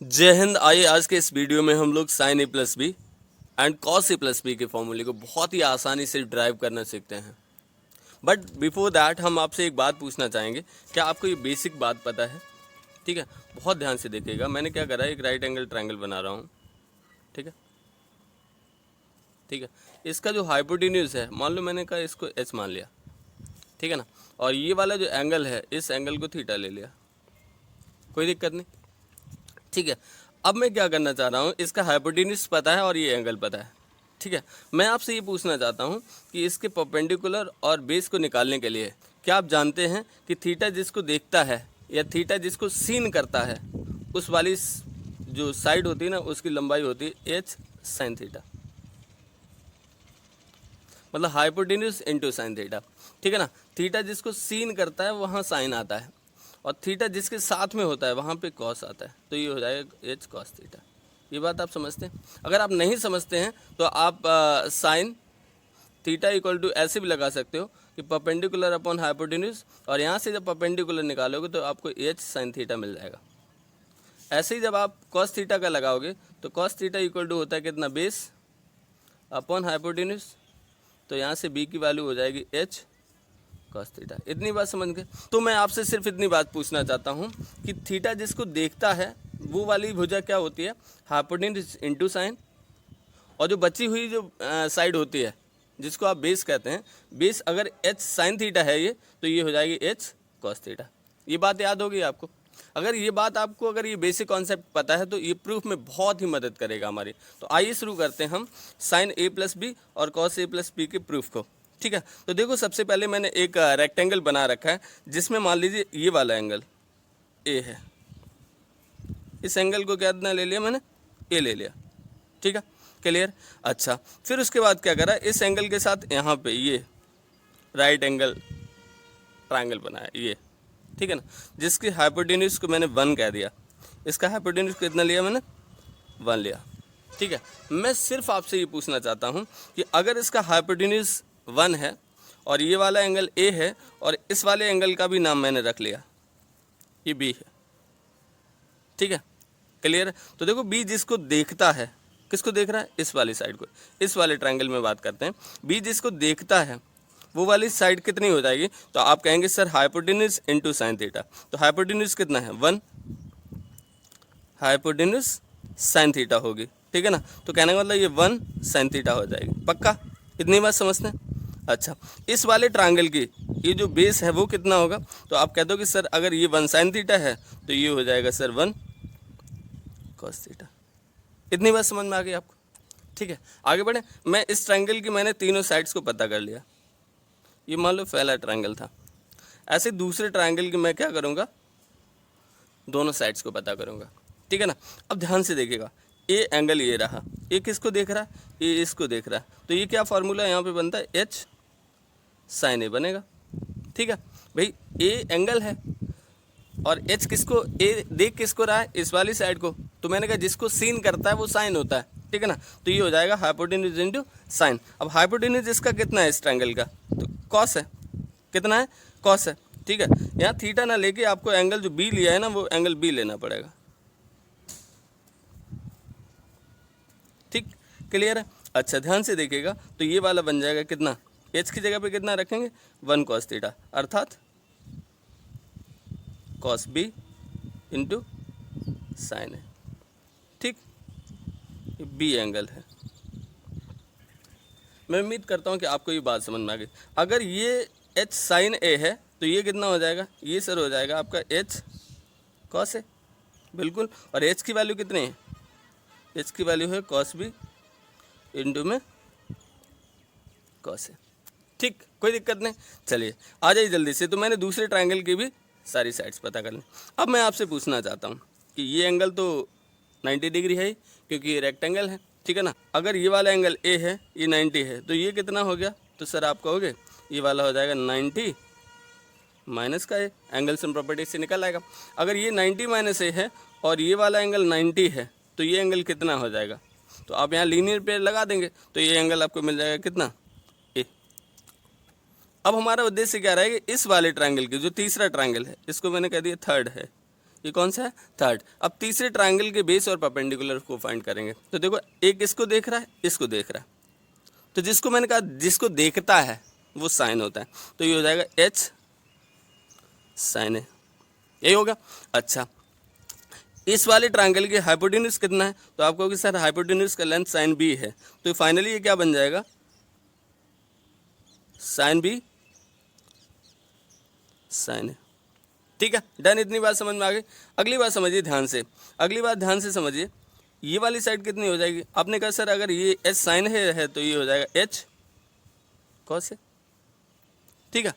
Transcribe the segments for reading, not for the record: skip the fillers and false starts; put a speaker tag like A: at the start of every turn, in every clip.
A: जय हिंद। आइए आज के इस वीडियो में हम लोग sine A plus B and cos A plus B के फॉर्मूले को बहुत ही आसानी से ड्राइव करना सीखते हैं। बट बिफोर दैट हम आपसे एक बात पूछना चाहेंगे, क्या आपको ये बेसिक बात पता है? ठीक है, बहुत ध्यान से देखिएगा। मैंने क्या करा है, एक राइट एंगल ट्रायंगल बना रहा हूँ। ठीक है, ठीक है। इसका जो हाइपोटेन्यूज है, मान लो मैंने कहा इसको एच मान लिया, ठीक है ना। और ये वाला जो एंगल है, इस एंगल को थीटा ले लिया, कोई दिक्कत नहीं। ठीक है, अब मैं क्या करना चाह रहा हूँ, इसका हाइपोटेन्यूज पता है और ये एंगल पता है। ठीक है, मैं आपसे ये पूछना चाहता हूँ कि इसके परपेंडिकुलर और बेस को निकालने के लिए क्या आप जानते हैं कि थीटा जिसको देखता है या थीटा जिसको सीन करता है, उस वाली जो साइड होती है ना, उसकी लंबाई होती है एच साइन थीटा, मतलब हाइपोटेन्यूज इंटू साइन थीटा। ठीक है ना। थीटा जिसको सीन करता है वहाँ साइन आता है, और थीटा जिसके साथ में होता है वहाँ पे कॉस आता है, तो ये हो जाएगा एच कॉस थीटा। ये बात आप समझते हैं? अगर आप नहीं समझते हैं तो आप साइन थीटा इक्वल टू ऐसे भी लगा सकते हो कि परपेंडिकुलर अपॉन हाइपोटेन्यूज, और यहाँ से जब परपेंडिकुलर निकालोगे तो आपको एच साइन थीटा मिल जाएगा। ऐसे ही जब आप कॉस थीटा का लगाओगे तो कॉस थीटा इक्वल टू होता है कितना, बेस अपॉन हाइपोटेन्यूज, तो यहाँ से बी की वैल्यू हो जाएगी एच कॉस थीटा। इतनी बात समझ गए? तो मैं आपसे सिर्फ इतनी बात पूछना चाहता हूँ कि थीटा जिसको देखता है वो वाली भुजा क्या होती है, हाइपोटेन्यूज इंटू साइन, और जो बची हुई जो साइड होती है जिसको आप बेस कहते हैं, बेस अगर एच साइन थीटा है ये, तो ये हो जाएगी एच कॉस थीटा। ये बात याद होगी आपको। अगर ये बात आपको, अगर ये बेसिक कॉन्सेप्ट पता है तो ये प्रूफ में बहुत ही मदद करेगा हमारी। तो आइए शुरू करते हैं हम साइन ए प्लस बी और कॉस ए प्लस बी के प्रूफ को। ठीक है, तो देखो सबसे पहले मैंने एक रेक्टेंगल बना रखा है जिसमें मान लीजिए ये वाला एंगल ए है। इस एंगल को क्या ले लिया मैंने, ए ले लिया। ठीक है, क्लियर। अच्छा, फिर उसके बाद क्या करा, इस एंगल के साथ यहाँ पे ये राइट एंगल ट्रायंगल बनाया ये, ठीक है ना, जिसकी हाइपोटेन्यूज को मैंने 1 कह दिया। इसका हाइपोटेन्यूज कितना लिया मैंने, 1 लिया। ठीक है, मैं सिर्फ आपसे ये पूछना चाहता हूँ कि अगर इसका हाइपोटेन्यूज 1 है और ये वाला एंगल ए है और इस वाले एंगल का भी नाम मैंने रख लिया, ये बी है। ठीक है, क्लियर है। तो देखो बी जिसको देखता है, किसको देख रहा है, इस वाली साइड को, इस वाले ट्रायंगल में बात करते हैं। बी जिसको देखता है वो वाली साइड कितनी हो जाएगी, तो आप कहेंगे sir hypotenuse into sine theta. तो हाइपोटेन्यूज कितना है, 1, हाइपोटेन्यूज साइन थीटा होगी। ठीक है ना, तो कहने का मतलब ये 1 साइन थीटा हो जाएगी। पक्का, इतनी बात समझते हैं? अच्छा, इस वाले ट्रायंगल की ये जो बेस है वो कितना होगा, तो आप कहते हो कि सर अगर ये 1 साइन थीटा है तो ये हो जाएगा सर 1 कॉस थीटा। इतनी बात समझ में आ गई आपको? ठीक है, आगे बढ़े। मैं इस ट्रायंगल की मैंने तीनों साइड्स को पता कर लिया। ये मान लो पहला ट्रायंगल था। ऐसे दूसरे ट्रायंगल की मैं क्या करूँगा, दोनों साइड्स को पता करूँगा। ठीक है ना। अब ध्यान से देखिएगा, ए एंगल ये रहा, ये किसको देख रहा है, ये इसको देख रहा है, तो ये क्या फार्मूला यहाँ पे बनता है, एच साइन ए बनेगा। ठीक है भाई, ए एंगल है और एच किसको, ए देख किसको रहा है, इस वाली साइड को, तो मैंने कहा जिसको सीन करता है वो साइन होता है। ठीक है ना, तो ये हो जाएगा हाइपोटेन्यूज इंटू साइन। अब हाइपोटेन्यूज इसका कितना है, इस ट्रायंगल का, तो कॉस है। कितना है, कॉस है। ठीक है, यहाँ थीटा ना लेके आपको एंगल जो बी लिया है ना, वो एंगल बी लेना पड़ेगा। ठीक, क्लियर है। अच्छा, ध्यान से देखिएगा, तो ये वाला बन जाएगा कितना, एच की जगह पे कितना रखेंगे, 1 कॉस थीटा, अर्थात कॉस बी इंटू साइन है। ठीक, ये बी एंगल है। मैं उम्मीद करता हूँ कि आपको ये बात समझ में आ गई। अगर ये एच साइन ए है तो ये कितना हो जाएगा, ये सर हो जाएगा आपका एच कॉस ए, बिल्कुल। और एच की वैल्यू कितनी है, एच की वैल्यू है कॉस बी इंटू में कॉस ए। ठीक, कोई दिक्कत नहीं। चलिए आ जाइए जल्दी से। तो मैंने दूसरे ट्रायंगल की भी सारी साइड्स पता कर ली। अब मैं आपसे पूछना चाहता हूँ कि ये एंगल तो 90 डिग्री है क्योंकि ये रेक्टेंगल है। ठीक है ना, अगर ये वाला एंगल ए है, ये 90 है, तो ये कितना हो गया, तो सर आप कहोगे ये वाला हो जाएगा 90 माइनस का ए, एंगल सम प्रॉपर्टी से निकल आएगा। अगर ये 90 माइनस ए है और ये वाला एंगल 90 है, तो ये एंगल कितना हो जाएगा, तो आप यहाँ लीनियर पेयर लगा देंगे तो ये एंगल आपको मिल जाएगा कितना, ए। अब हमारा उद्देश्य क्या रहेगा, इस वाले ट्रायंगल की जो तीसरा ट्रायंगल है, इसको मैंने कह दिया थर्ड है, ये कौन सा है, थर्ड। अब तीसरे ट्रायंगल के बेस और परपेंडिकुलर को फाइंड करेंगे। तो देखो एक इसको देख रहा है, इसको देख रहा है, तो जिसको मैंने कहा जिसको देखता है वो साइन होता है, तो ये हो जाएगा एच साइन ए, यही होगा। अच्छा, इस वाले ट्रायंगल की हाइपोटेन्यूज कितना है, तो आप कहोगे सर हाइपोटेन्यूज का लेंथ साइन बी है, तो फाइनली ये क्या बन जाएगा, साइन बी साइन ए। ठीक है, डन। इतनी बात समझ में आ गई। अगली बात समझिए ध्यान से, अगली बात ध्यान से समझिए। ये वाली साइड कितनी हो जाएगी, आपने कहा सर अगर ये एच साइन है तो ये हो जाएगा एच कॉस है। ठीक है,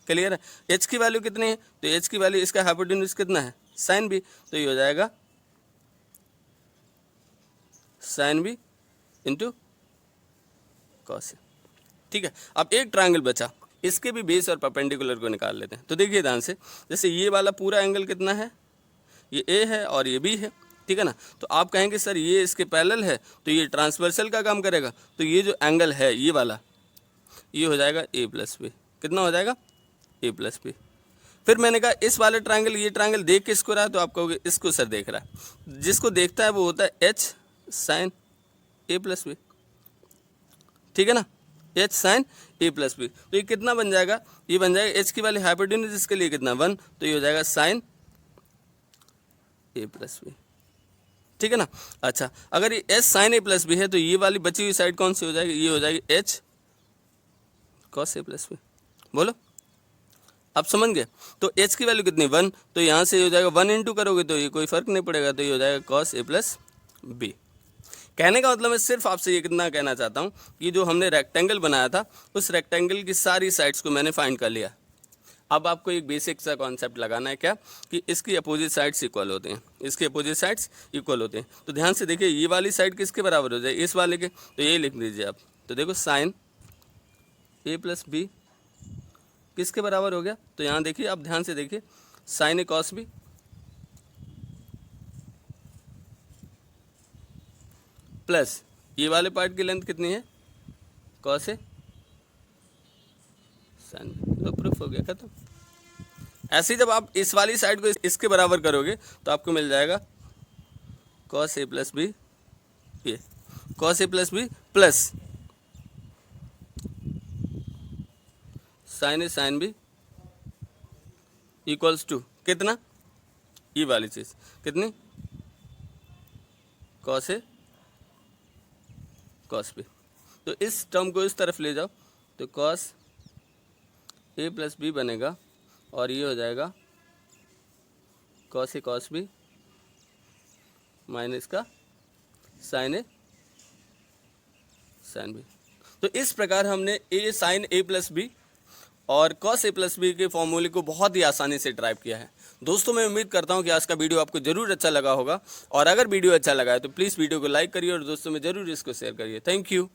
A: क्लियर है। एच की वैल्यू कितनी है, तो एच की वैल्यू, इसका हाइपोटेन्यूज कितना है, साइन बी, तो ये हो जाएगा साइन बी इंटू कॉस। ठीक है, अब एक ट्रायंगल बचा, इसके भी बेस और परपेंडिकुलर को निकाल लेते हैं। तो देखिए ध्यान से, जैसे ये वाला पूरा एंगल कितना है, ये ए है और ये बी है, ठीक है ना। तो आप कहेंगे सर ये इसके पैरेलल है तो ये ट्रांसवर्सल का काम करेगा, तो ये जो एंगल है ये वाला, ये हो जाएगा ए प्लस बी। कितना हो जाएगा, ए प्लस बी। फिर मैंने कहा इस वाले ट्रायंगल, ये ट्रायंगल देख किसको रहा है, तो आप कहोगे इसको सर देख रहा है। जिसको देखता है वो होता है h sine A plus B, ठीक है ना, h sine A plus B. तो ये कितना बन जाएगा, ये बन जाएगा एच की वैल्यू हाइपोटेन्यूज इसके लिए कितना 1, तो ये हो जाएगा साइन ए प्लस बी, ठीक है ना। अच्छा, अगर ये h sine A plus B है तो ये वाली बची हुई साइड कौन सी हो जाएगी, ये हो जाएगी H cos A plus B. बोलो, आप समझ गए। तो एच की वैल्यू कितनी 1, तो यहाँ से हो जाएगा 1 इंटू करोगे तो ये कोई फर्क नहीं पड़ेगा, तो ये हो जाएगा कॉस ए प्लस बी। कहने का मतलब मैं सिर्फ आपसे ये कितना कहना चाहता हूँ कि जो हमने रेक्टेंगल बनाया था उस रेक्टेंगल की सारी साइड्स को मैंने फाइंड कर लिया। अब आपको एक बेसिक सा कॉन्सेप्ट लगाना है, क्या कि इसकी अपोजिट साइड्स इक्वल होते हैं, इसके अपोजिट साइड्स इक्वल होते हैं। तो ध्यान से देखिए, ये वाली साइड किसके बराबर हो जाए, इस वाले के, तो ये लिख दीजिए आप। तो देखो साइन ए प्लस बी किसके बराबर हो गया, तो यहाँ देखिए आप ध्यान से देखिए, साइन ए कॉस बी प्लस ये वाले पार्ट की लेंथ कितनी है, कॉस ए साइन बी। तो प्रूफ हो गया, खत्म। ऐसे ही जब आप इस वाली साइड को इसके बराबर करोगे तो आपको मिल जाएगा कॉस ए प्लस बी, ये cos A plus B plus sine A sine B equals to कितना, ये वाली चीज़ कितनी, कॉस ए कॉस बी। तो इस टर्म को इस तरफ ले जाओ तो कॉस ए प्लस बी बनेगा और ये हो जाएगा कॉस ए कॉस बी माइनस का साइन ए साइन बी। तो इस प्रकार हमने ए साइन ए प्लस बी और कॉस ए प्लस बी के फॉर्मूले को बहुत ही आसानी से ड्राइव किया है। दोस्तों मैं उम्मीद करता हूं कि आज का वीडियो आपको जरूर अच्छा लगा होगा, और अगर वीडियो अच्छा लगा है तो प्लीज़ वीडियो को लाइक करिए और दोस्तों में जरूर इसको शेयर करिए। Thank you.